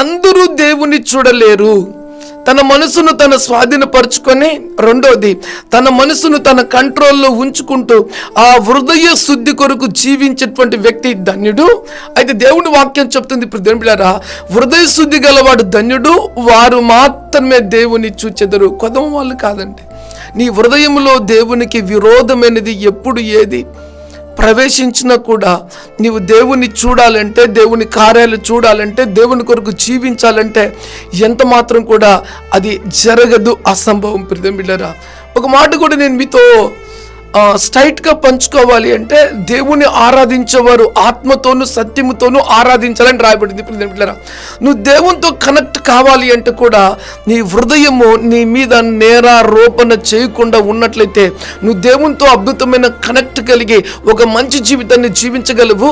అందరూ దేవుని చూడలేరు. తన మనసును తన స్వాధీనపరుచుకొని, రెండోది తన మనసును తన కంట్రోల్లో ఉంచుకుంటూ ఆ హృదయ శుద్ధి కొరకు జీవించేటువంటి వ్యక్తి ధన్యుడు. అయితే దేవుని వాక్యం చెప్తుంది, ఇప్పుడు దేవుని బిడ్డలారా, హృదయ శుద్ధి గలవాడు ధన్యుడు, వారు మాత్రమే దేవుని చూచెదరు. కొదమ వాళ్ళు కాదండి. నీ హృదయంలో దేవునికి విరోధమైనది ఎప్పుడు ఏది ప్రవేశించినా కూడా నీవు దేవుని చూడాలంటే, దేవుని కార్యాలు చూడాలంటే, దేవుని కొరకు జీవించాలంటే ఎంత మాత్రం కూడా అది జరగదు, అసంభవం. ప్రియమైన బిడ్డలారా, ఒక మాట కూడా నేను మీతో స్ట్రైట్గా పంచుకోవాలి అంటే, దేవుని ఆరాధించేవారు ఆత్మతోనూ సత్యముతోనూ ఆరాధించాలని రాయబడింది. ప్రియమైన బిడ్డలారా, నువ్వు దేవునితో కనెక్ట్ కావాలి అంటే కూడా నీ హృదయము నీ మీద నేరారోపణ చేయకుండా ఉన్నట్లయితే నువ్వు దేవునితో అద్భుతమైన కనెక్ట్ కలిగి ఒక మంచి జీవితాన్ని జీవించగలవు.